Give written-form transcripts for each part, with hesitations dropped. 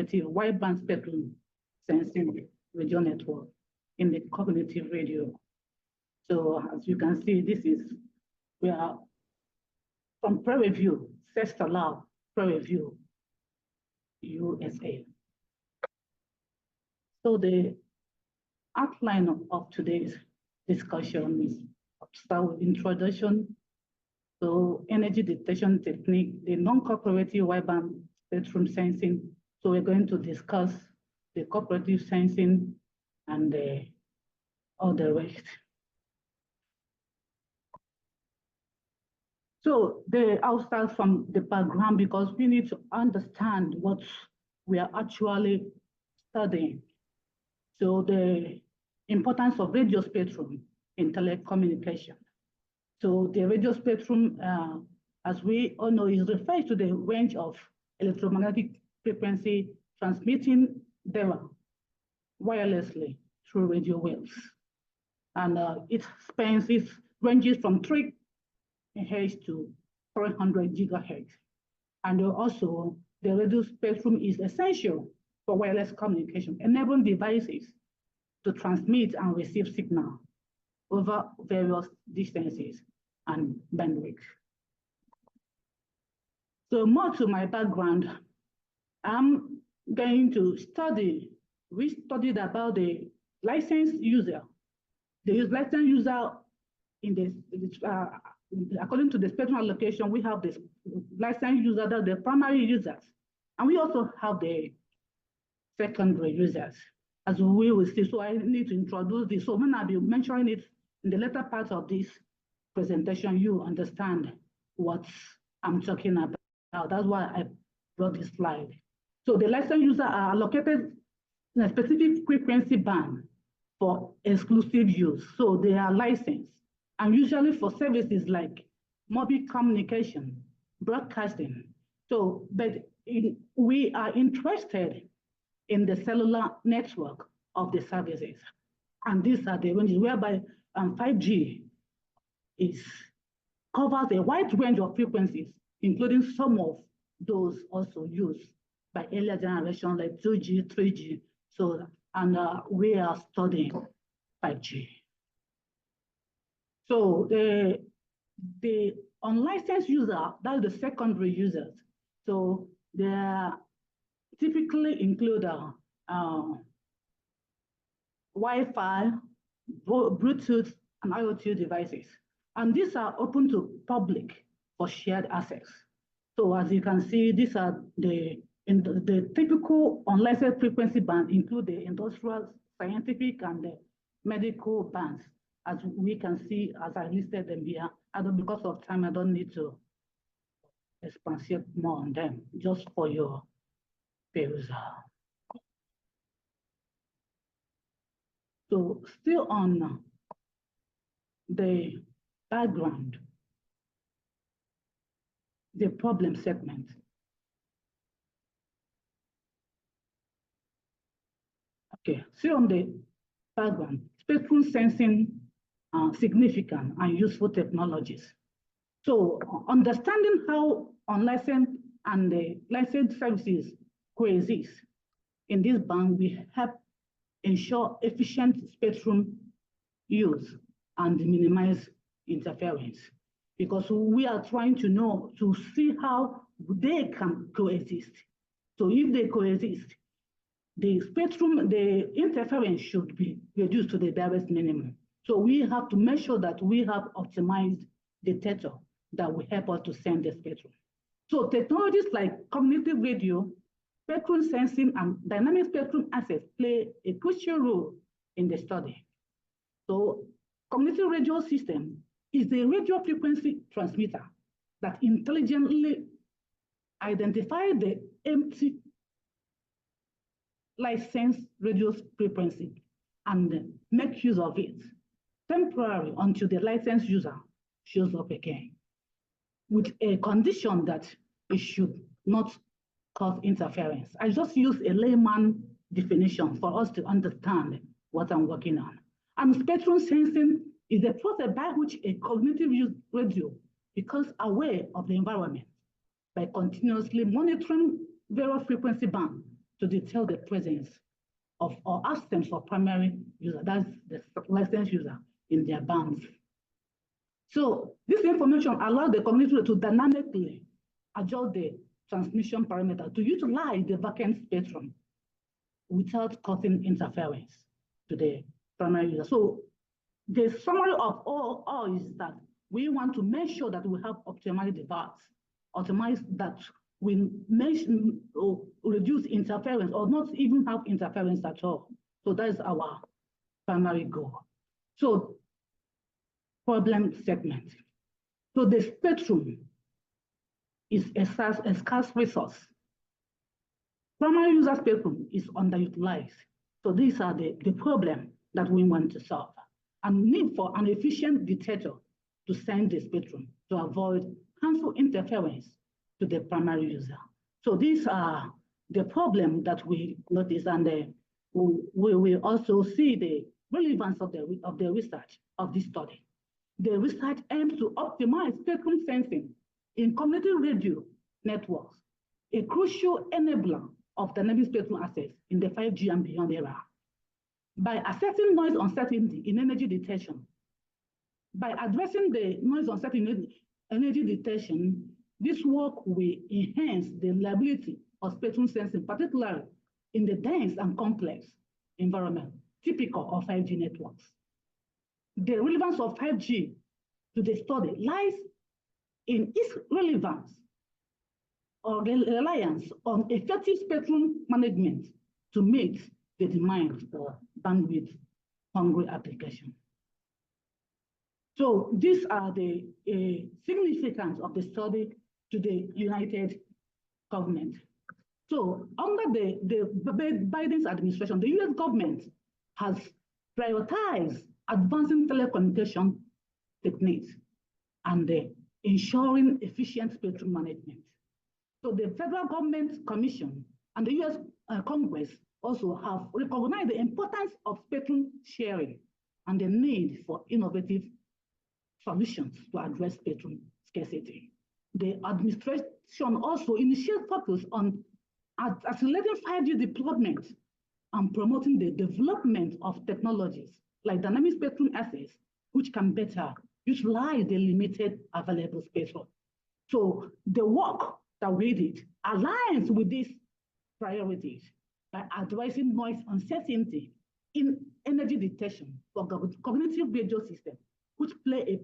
non-cooperative wideband spectrum sensing radio network in the cognitive radio. So as you can see, we are from Prairie View, Sister Lab, Prairie View, USA. So the outline of today's discussion is start with introduction. So energy detection technique, the non-cooperative wideband spectrum sensing. So we're going to discuss the cooperative sensing and all the rest. So I'll start from the background because we need to understand what we are actually studying. So the importance of radio spectrum in telecommunication. So the radio spectrum, as we all know, is referred to the range of electromagnetic frequency transmitting data wirelessly through radio waves. And it ranges from 3 GHz to 400 GHz. And also, the radio spectrum is essential for wireless communication, enabling devices to transmit and receive signal over various distances and bandwidth. So more to my background, I'm going to we studied about the licensed user. The licensed user in according to the spectrum allocation, we have the licensed user, that the primary users, and we also have the secondary users, as we will see. So I need to introduce this. So when I'll be mentioning it in the later part of this presentation, you understand what I'm talking about. That's why I brought this slide. So the licensed users are allocated in a specific frequency band for exclusive use. So they are licensed, and usually for services like mobile communication, broadcasting. So, but we are interested in the cellular network of the services. And these are the ranges whereby 5G covers a wide range of frequencies, including some of those also used by earlier generations like 2G, 3G. So, and we are studying 5G. So the unlicensed user, that's the secondary users. So they typically include Wi-Fi, Bluetooth, and IoT devices. And these are open to public for shared access. So as you can see, these are the typical unlicensed frequency band include the industrial, scientific, and the medical bands. As we can see, as I listed them here, because of time, I don't need to expatiate more on them, just for your perusal. So still on the background, the problem segment. Okay, still on the background, spectrum sensing significant and useful technologies. So understanding how unlicensed and the licensed services coexist in this band will help ensure efficient spectrum use and minimize interference, because we are trying to see how they can coexist. So if they coexist, the spectrum, the interference should be reduced to the barest minimum. So we have to make sure that we have optimized detector that will help us to send the spectrum. So technologies like cognitive radio, spectrum sensing, and dynamic spectrum access play a crucial role in the study. So cognitive radio system is a radio frequency transmitter that intelligently identifies the empty licensed radio frequency and make use of it temporarily until the licensed user shows up again, with a condition that it should not cause interference. I just use a layman definition for us to understand what I'm working on. And spectrum sensing is the process by which a cognitive radio becomes aware of the environment by continuously monitoring various frequency bands to detect the presence of or absence of primary user, that's the licensed user, in their bands. So this information allows the community to dynamically adjust the transmission parameter to utilize the vacant spectrum without causing interference to the primary user. So the summary of all is that we want to make sure that we have optimized device, optimized that we reduce interference or not even have interference at all. So that is our primary goal. So problem segment. So the spectrum is a scarce resource. Primary user spectrum is underutilized. So these are the problem that we want to solve. And need for an efficient detector to send the spectrum to avoid harmful interference to the primary user. So these are the problem that we notice, and we will also see the relevance of the research of this study. The research aims to optimize spectrum sensing in community radio networks, a crucial enabler of dynamic spectrum access in the 5G and beyond era. By assessing noise uncertainty in energy detection, by addressing the noise uncertainty in energy detection, this work will enhance the reliability of spectrum sensing, particularly in the dense and complex environment typical of 5G networks. The relevance of 5G to the study lies in its relevance or reliance on effective spectrum management to meet the demand for bandwidth-hungry application. So these are the significance of the study to the United government. So under the Biden's administration, the US government has prioritized advancing telecommunication techniques and ensuring efficient spectrum management. So the federal government commission and the US Congress also have recognized the importance of spectrum sharing and the need for innovative solutions to address spectrum scarcity. The administration also initiates focus on accelerating 5G deployment and promoting the development of technologies like dynamic spectrum access, which can better utilize the limited available spectrum. So the work that we did aligns with these priorities by addressing noise uncertainty in energy detection for cognitive radio systems, which play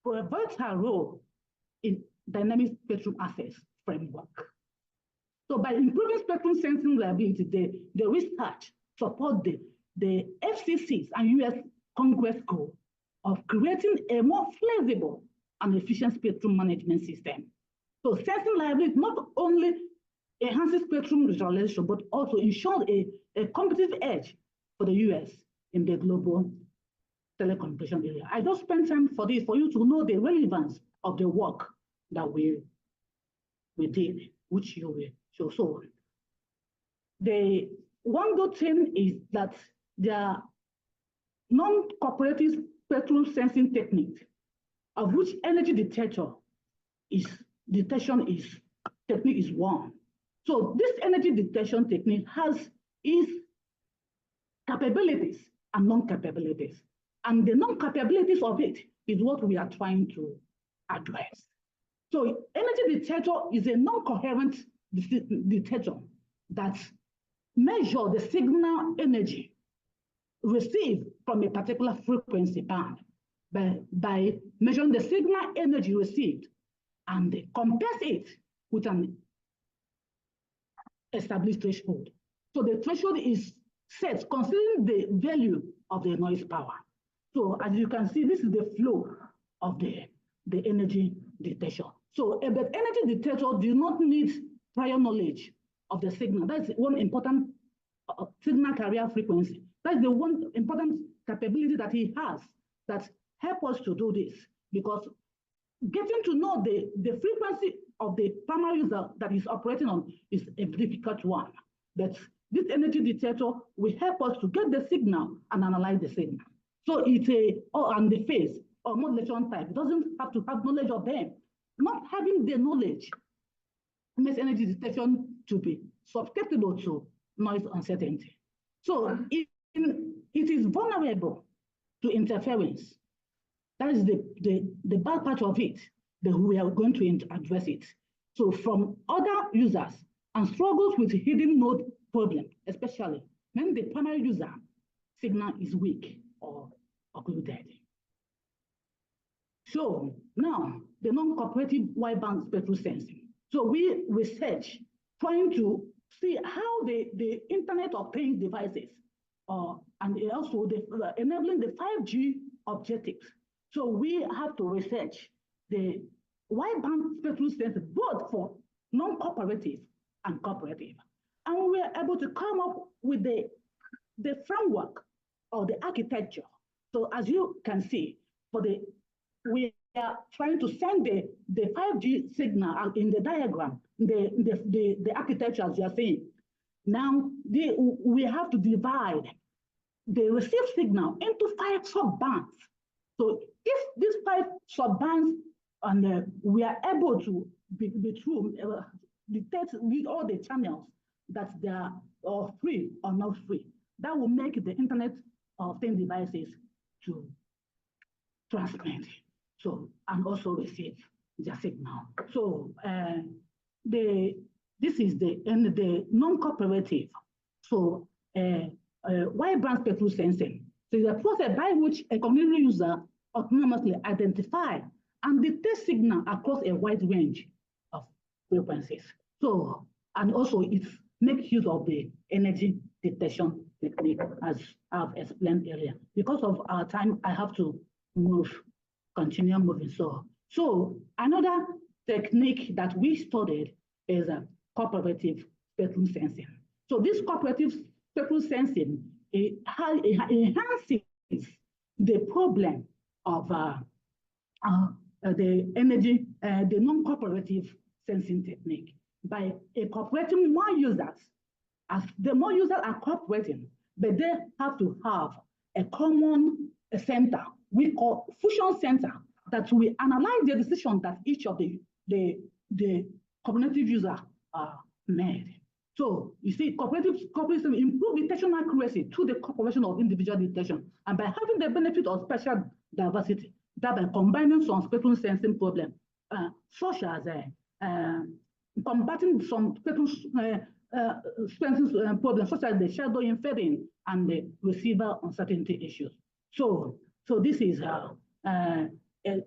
a vital role in dynamic spectrum access framework. So by improving spectrum sensing reliability, the research support the FCC's and US Congress goal of creating a more flexible and efficient spectrum management system. So sensing reliability not only enhances spectrum utilization, but also ensures a competitive edge for the US in the global telecommunication area. I just spent time for this for you to know the relevance of the work that we did, which you will show. So the one good thing is that the non-cooperative spectrum sensing technique, of which energy detection technique is one. So this energy detection technique has its capabilities and non-capabilities. And the non-capabilities of it is what we are trying to address. So energy detector is a non-coherent detector that measures the signal energy received from a particular frequency band by measuring the signal energy received and compares it with an established threshold. So the threshold is set considering the value of the noise power. So as you can see, this is the flow of the energy detection. So but energy detector do not need prior knowledge of the signal. That's one important signal carrier frequency. That's the one important capability that he has that help us to do this, because getting to know the frequency of the primary user that is operating on is a difficult one. But this energy detector will help us to get the signal and analyze the signal. So it's and the phase or modulation type. It doesn't have to have knowledge of them. Not having the knowledge makes energy detection to be susceptible to noise uncertainty. So it is vulnerable to interference. That is the bad part of it, but we are going to address it. So from other users and struggles with hidden node problem, especially when the primary user signal is weak or occluded. So now the non-cooperative wideband spectral sensing. So we research trying to see how the Internet of Things devices and also enabling the 5G objectives. So we have to research the wideband spectral sensing both for non-cooperative and cooperative. And we were able to come up with the framework or the architecture. So as you can see, we are trying to send the 5G signal in the diagram, the architecture as you are saying. Now we have to divide the received signal into 5 sub-bands. So if these 5 sub-bands, and we are able to detect with all the channels that they are free or not free, that will make the Internet of Things devices to transmit. So, and also receive the signal. So this is the non-cooperative. So wideband spectral sensing. So it's a process by which a community user autonomously identify and detect signal across a wide range of frequencies. So, and also it makes use of the energy detection technique, as I've explained earlier. Because of our time, I have to continue moving. So another technique that we studied is a cooperative spectral sensing. So this cooperative spectral sensing enhances the problem of the energy, the non-cooperative sensing technique by incorporating more users. As the more users are cooperating, but they have to have a common center we call fusion center that will analyze the decision that each of the cognitive users made. So you see, cooperative improve detection accuracy through the cooperation of individual detection, and by having the benefit of spatial diversity, that by combining some spectral sensing problems, such as combating some spectral problems, such as the shadow inferring and the receiver uncertainty issues. So this is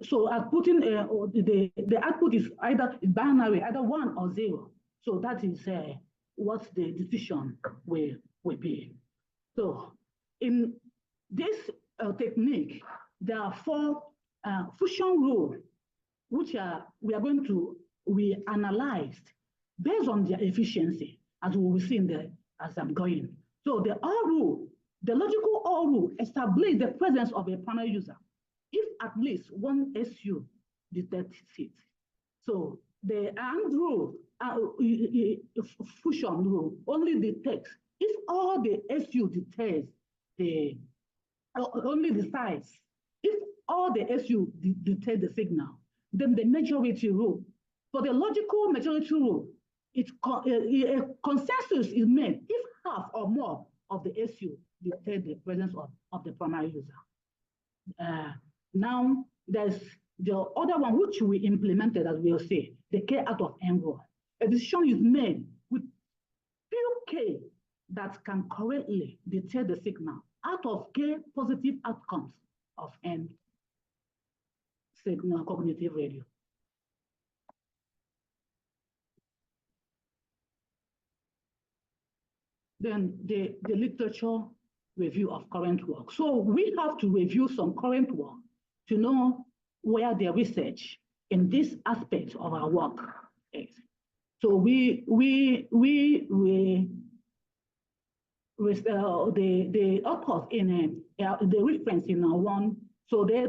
so as putting the output is either binary, either 1 or 0. So that is what the decision will be. So in this technique, there are 4 fusion rules, which we analyzed based on their efficiency, as we will see as I'm going. So the OR rule, the logical OR rule establishes the presence of a primary user if at least one SU detects it. So the AND rule, fusion rule, only detects if all the SU detects only the size. If all the SU detect the signal, then the majority rule. For the logical majority rule, a consensus is made if half or more of the SU detect the presence of the primary user. Now, there's the other one which we implemented, as we'll see, the K out of N rule. A decision is made with few K that can correctly detect the signal out of K positive outcomes of N signal cognitive radio. Then the literature review of current work. So we have to review some current work to know where the research in this aspect of our work is. So the authors in the reference in one, so they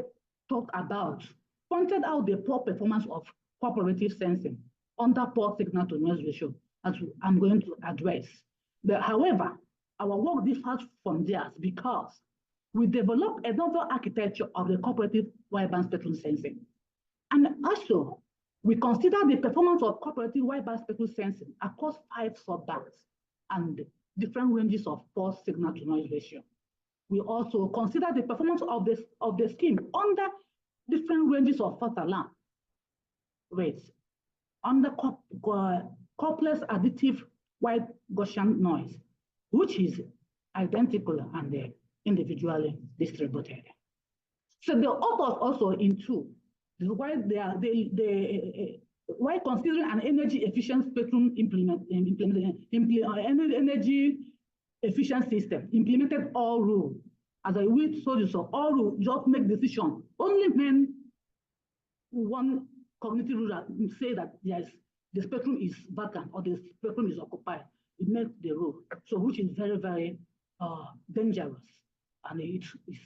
pointed out the poor performance of cooperative sensing under poor signal to noise ratio, as I'm going to address. However, our work differs from theirs because we developed a novel architecture of the cooperative wideband spectrum sensing. And also, we consider the performance of cooperative wideband spectral sensing across 5 subbands and different ranges of pulse signal to noise ratio. We also consider the performance of the scheme under different ranges of false alarm rates under complex additive white Gaussian noise, which is identical and individually distributed. So the authors also include why why considering an energy efficient spectrum energy efficient system implemented all rule. As I will told you, so all rule just make decision only when one cognitive rule say that yes, the spectrum is vacant or the spectrum is occupied. It makes the rule, so which is very, very dangerous, and it is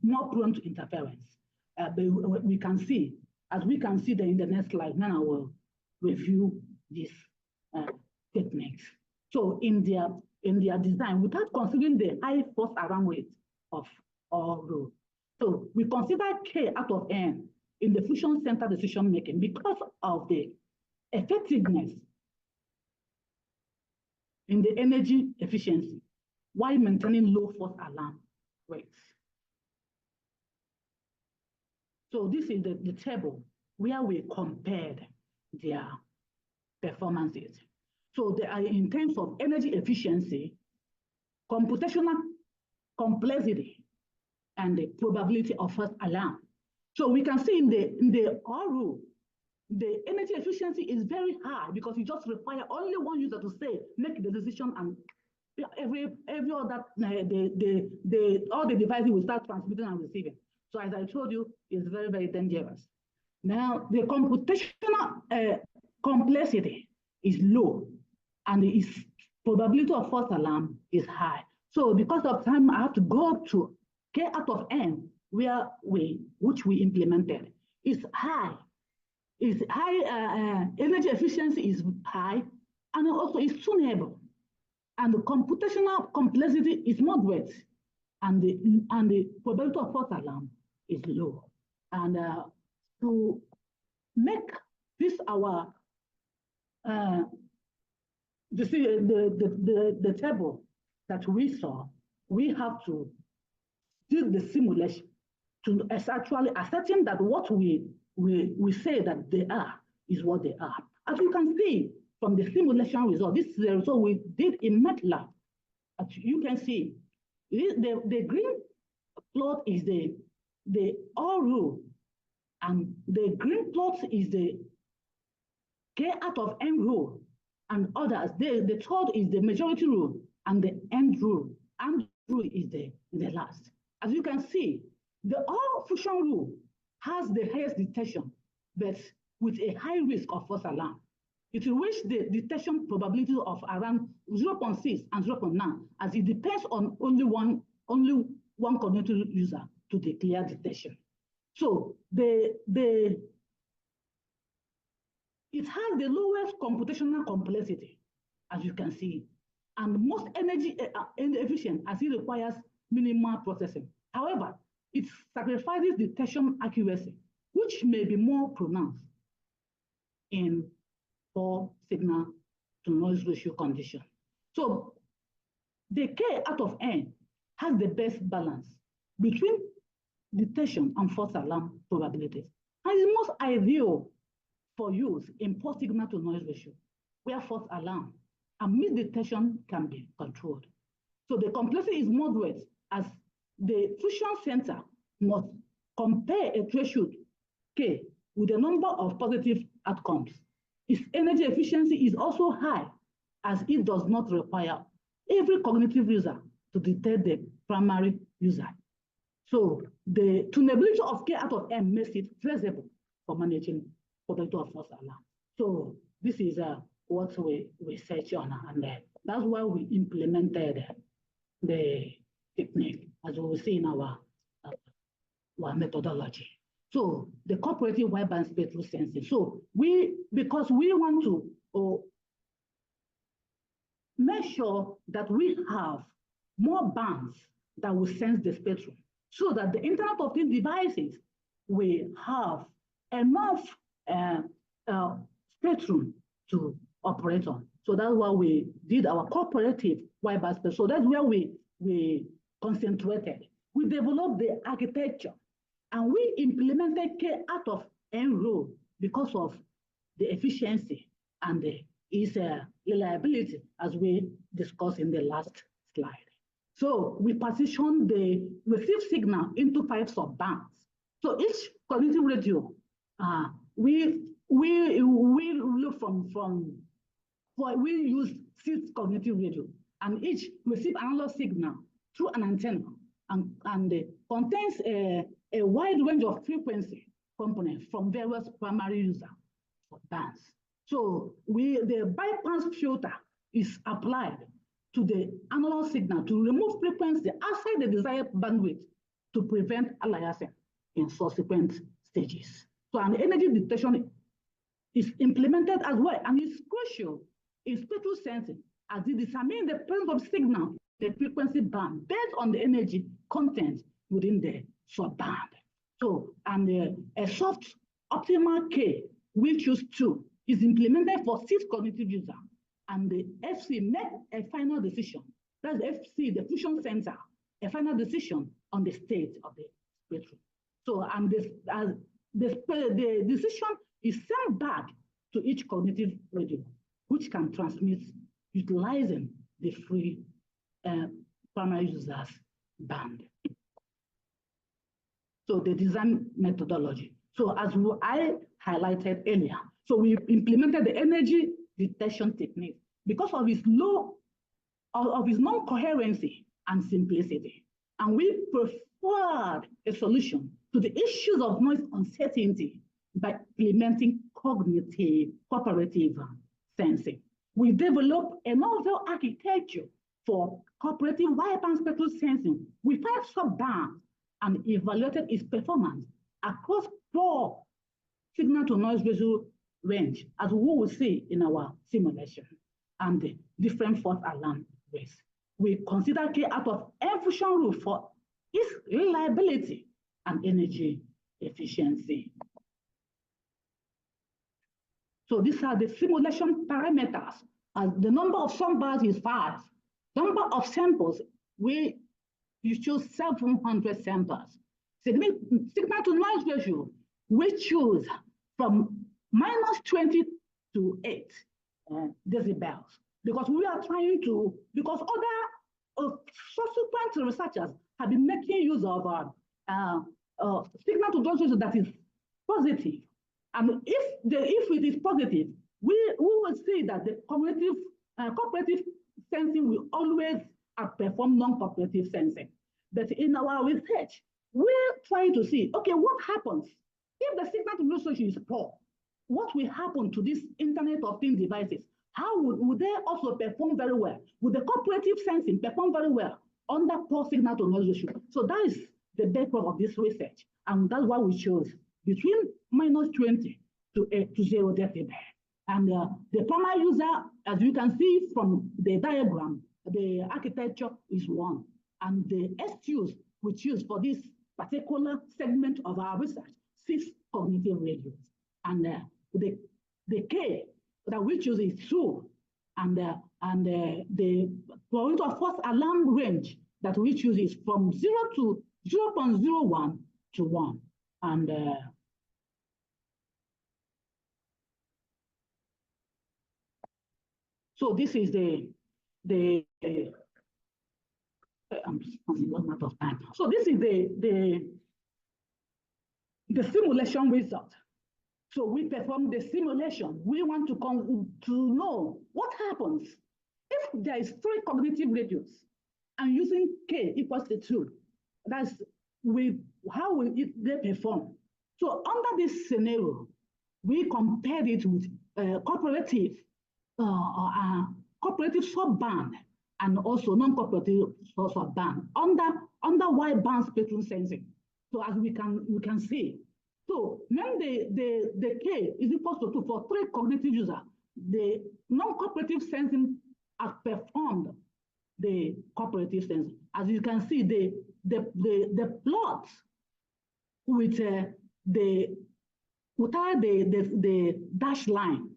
more prone to interference. But we can see, as we can see in the next slide, then I will review these techniques. So in their design, without considering the high force around rate of all rule. So we consider K out of N in the fusion center decision making because of the effectiveness in the energy efficiency while maintaining low force alarm rates. So this is the table where we compared their performances. So they are in terms of energy efficiency, computational complexity, and the probability of false alarm. So we can see in the R rule, the energy efficiency is very high because you just require only one user to say, make the decision, and every other all the devices will start transmitting and receiving. So as I told you, it's very, very dangerous. Now the computational complexity is low, and its probability of false alarm is high. So because of time, I have to go to K out of N, which we implemented. It's high. It's high, energy efficiency is high, and also it's tunable. And the computational complexity is moderate, and the probability of false alarm is low. And to make this our the table that we saw, we have to do the simulation to actually ascertain that what we say that they are is what they are. As you can see from the simulation result, this is the result we did in MATLAB. As you can see, the green plot is the all rule, and the green plot is the K out of N rule, and others. The third is the majority rule, and the end rule. And rule is the last. As you can see, the all fusion rule has the highest detection, but with a high risk of false alarm. It will reach the detection probability of around 0.6 and 0.9, as it depends on only one cognitive user to declare detection. So it has the lowest computational complexity, as you can see, and most energy efficient, as it requires minimal processing. However, it sacrifices detection accuracy, which may be more pronounced in poor signal to noise ratio condition. So the K out of N has the best balance between detection and false alarm probabilities, and is most ideal for use in poor signal to noise ratio, where false alarm and misdetection can be controlled. So the complexity is moderate, as the fusion center must compare a threshold K with the number of positive outcomes. Its energy efficiency is also high, as it does not require every cognitive user to detect the primary user. So the tunability of K out of M makes it flexible for managing probability of false alarm. So this is what we research on, and that's why we implemented the technique, as we will see in our methodology. So the cooperative wideband spectral sensing. So because we want to make sure that we have more bands that will sense the spectrum, so that the Internet of Things devices will have enough spectrum to operate on. So that's why we did our cooperative wideband spectrum. So that's where we concentrated. We developed the architecture and we implemented K out of N row because of the efficiency and its reliability, as we discussed in the last slide. So we partitioned the received signal into 5 sub-bands. So each cognitive radio, we look we use 6 cognitive radio, and each receive analog signal through an antenna, and contains a wide range of frequency components from various primary user bands. So the bypass filter is applied to the analog signal to remove frequency outside the desired bandwidth to prevent aliasing in subsequent stages. So an energy detection is implemented as well, and it's crucial in spectral sensing as it determines the presence of signal in the frequency band based on the energy content within the subband. So, and a soft optimal K, we choose 2, is implemented for 6 cognitive users, and the FC makes a final decision. That's the FC, the fusion center, a final decision on the state of the spectrum. So, and the decision is sent back to each cognitive radio, which can transmit utilizing the free primary users band. So the design methodology. So as I highlighted earlier, so we implemented the energy detection technique because of its non-coherency and simplicity. And we preferred a solution to the issues of noise uncertainty by implementing cooperative sensing. We developed a novel architecture for cooperative wideband spectral sensing with 5 sub-bands and evaluated its performance across 4 signal-to-noise ratio range, as we will see in our simulation, and the different false alarm rates. We consider K out of N fusion rule for its reliability and energy efficiency. So these are the simulation parameters. The number of sub-bands is 5. Number of samples, you choose 700 samples. Signal-to-noise ratio, we choose from -20 to 8 decibels, because we are trying to, because other subsequent researchers have been making use of signal-to-noise ratio that is positive. And if it is positive, we will see that the cooperative sensing will always outperform non-cooperative sensing. But in our research, we're trying to see, okay, what happens if the signal-to-noise ratio is poor? What will happen to these Internet of Things devices? How would they also perform very well? Would the cooperative sensing perform very well under poor signal-to-noise ratio? So that is the background of this research, and that's why we chose between -20 to 0 decibel. And the primary user, as you can see from the diagram, the architecture is 1. And the SQs we choose for this particular segment of our research, 6 cognitive radios. And the K that we choose is 2. And the point of false alarm range that we choose is from 0 to 0.01 to 1. And so this is I'm running out of time. So this is the simulation result. So we perform the simulation. We want to know what happens if there is 3 cognitive radios and using K equals to 2. That's how will they perform? So under this scenario, we compared it with cooperative subband and also non-cooperative subband under wideband spectrum sensing. So as we can see, so when the K is equal to 2 for 3 cognitive users, the non-cooperative sensing has performed the cooperative sensing. As you can see, the plots with without the dashed line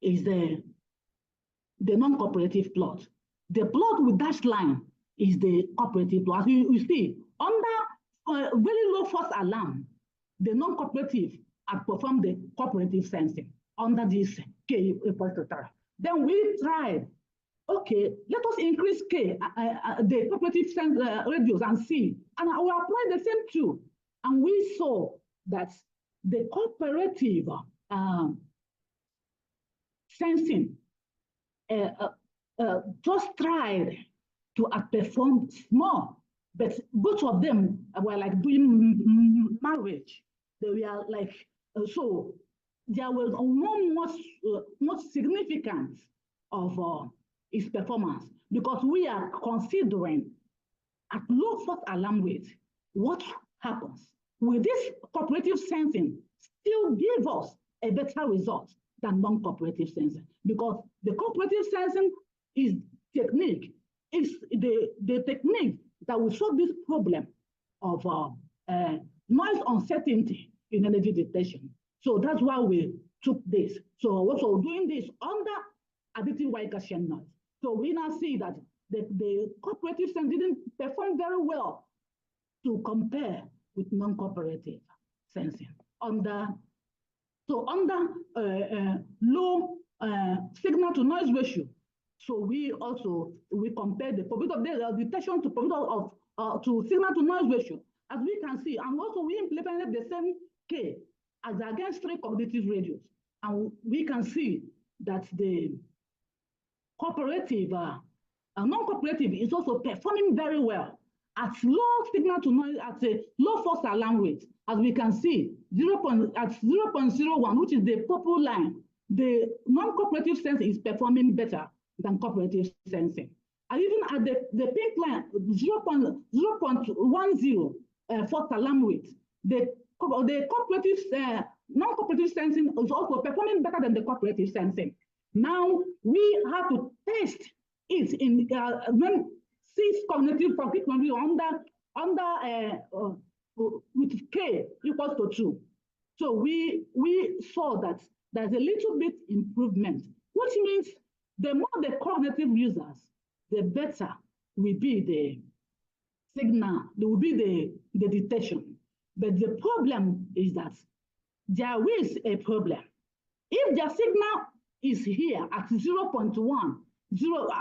is the non-cooperative plot. The plot with dashed line is the cooperative plot. As you see, under very low false alarm, the non-cooperative outperform the cooperative sensing under this K equal to 3. Then we tried, okay, let us increase K, the cooperative radius and see. And we applied the same tool. And we saw that the cooperative sensing just tried to outperform small, but both of them were like doing marriage. They were like, so there was much significance of its performance, because we are considering at low false alarm rate, what happens? Will this cooperative sensing still give us a better result than non-cooperative sensing? Because the cooperative sensing is technique, is the technique that will solve this problem of noise uncertainty in energy detection. So that's why we took this. So also doing this under additive white Gaussian noise. So we now see that the cooperative sensing didn't perform very well to compare with non-cooperative sensing. Under low signal to noise ratio. So we compare the probability of detection to probability of to signal to noise ratio, as we can see, and also we implemented the same K as against 3 cognitive radios, and we can see that the cooperative, non-cooperative is also performing very well at low signal to noise, at a low false alarm rate. As we can see, at 0.01, which is the purple line, the non-cooperative sensing is performing better than cooperative sensing. And even at the pink line, 0.10 false alarm rate, the cooperative, non-cooperative sensing is also performing better than the cooperative sensing. Now we have to test it in when 6 cognitive under with K equals to 2. So we saw that there's a little bit improvement, which means the more the cognitive users, the better will be the signal, there will be the detection. But the problem is that there is a problem. If the signal is here at 0.1,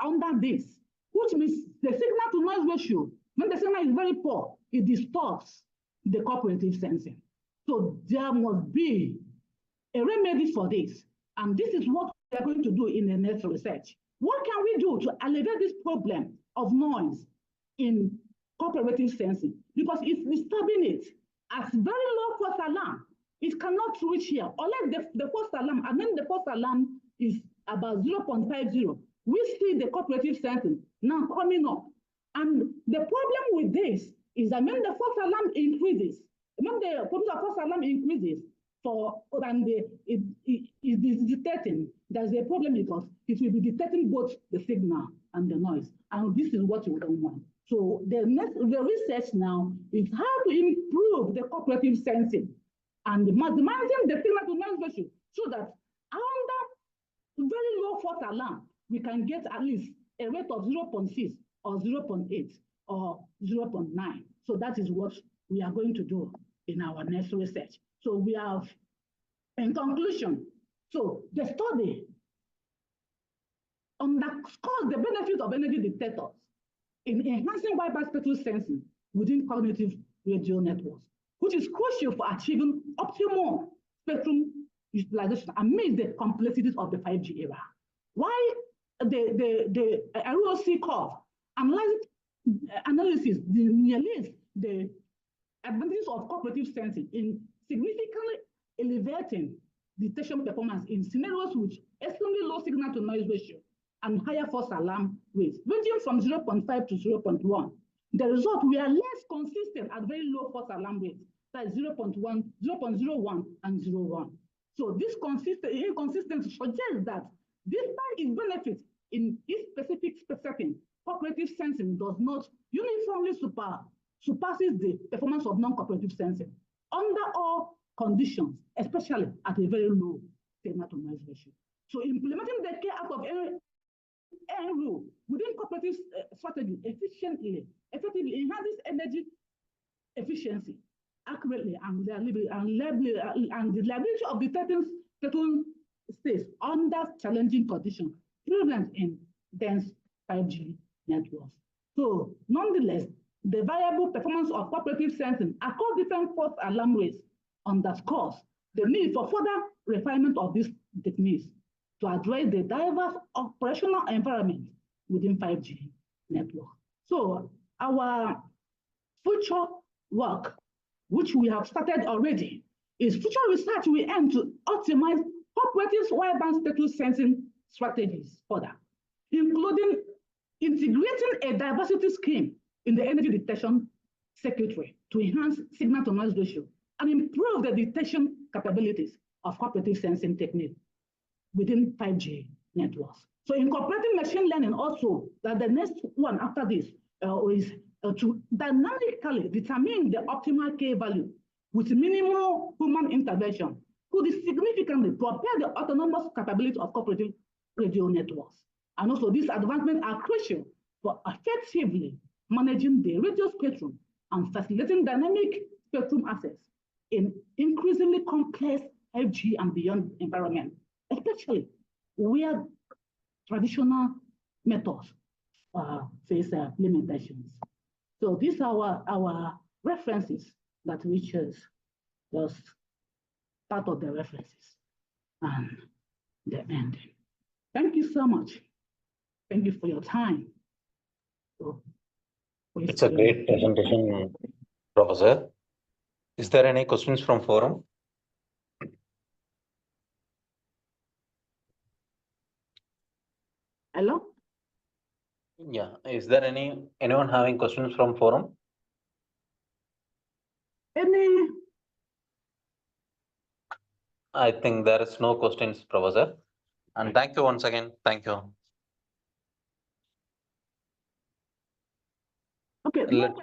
under this, which means the signal to noise ratio, when the signal is very poor, it distorts the cooperative sensing. So there must be a remedy for this. And this is what we are going to do in the next research. What can we do to alleviate this problem of noise in cooperative sensing? Because it's disturbing it at very low false alarm. It cannot reach here, unless the false alarm, and then the false alarm is about 0.50. We see the cooperative sensing now coming up. And the problem with this is that when the false alarm increases, when the false alarm increases, it is detecting, there's a problem because it will be detecting both the signal and the noise. And this is what we don't want. So the research now is how to improve the cooperative sensing and maximizing the signal to noise ratio, so that under very low false alarm, we can get at least a rate of 0.6 or 0.8 or 0.9. So that is what we are going to do in our next research. So we have, in conclusion, so the study underscores the benefit of energy detectors in enhancing wideband spectral sensing within cognitive radio networks, which is crucial for achieving optimal spectrum utilization amidst the complexities of the 5G era. Why the ROC curve analysis nearly the advantages of cooperative sensing in significantly elevating detection performance in scenarios with extremely low signal to noise ratio and higher false alarm rates, ranging from 0.5 to 0.1. The result, we are less consistent at very low false alarm rates, that is 0.1, 0.01, and 0.1. So this inconsistency suggests that despite its benefits in each specific setting, cooperative sensing does not uniformly surpasses the performance of non-cooperative sensing under all conditions, especially at a very low signal-to-noise ratio. So implementing the K out of N rule within cooperative strategy effectively enhances energy efficiency accurately and the reliability of detecting certain states under challenging conditions prevalent in dense 5G networks. So nonetheless, the variable performance of cooperative sensing across different false alarm rates underscores the need for further refinement of these techniques to address the diverse operational environment within 5G network. So our future work, which we have started already, is future research we aim to optimize cooperative wideband status sensing strategies further, including integrating a diversity scheme in the energy detection circuitry to enhance signal-to-noise ratio and improve the detection capabilities of cooperative sensing technique within 5G networks. So incorporating machine learning also, that the next one after this is to dynamically determine the optimal K value with minimal human intervention could significantly prepare the autonomous capability of cooperative radio networks. And also these advancements are crucial for effectively managing the radio spectrum and facilitating dynamic spectrum access in increasingly complex 5G and beyond environment, especially where traditional methods face limitations. So these are our references that we chose, just part of the references and the end. Thank you so much. Thank you for your time. So, it's a great presentation, Professor. Is there any questions from forum? Hello? Yeah, is there anyone having questions from forum? Any? I think there is no questions, Professor. And thank you once again. Thank you. Okay. Let's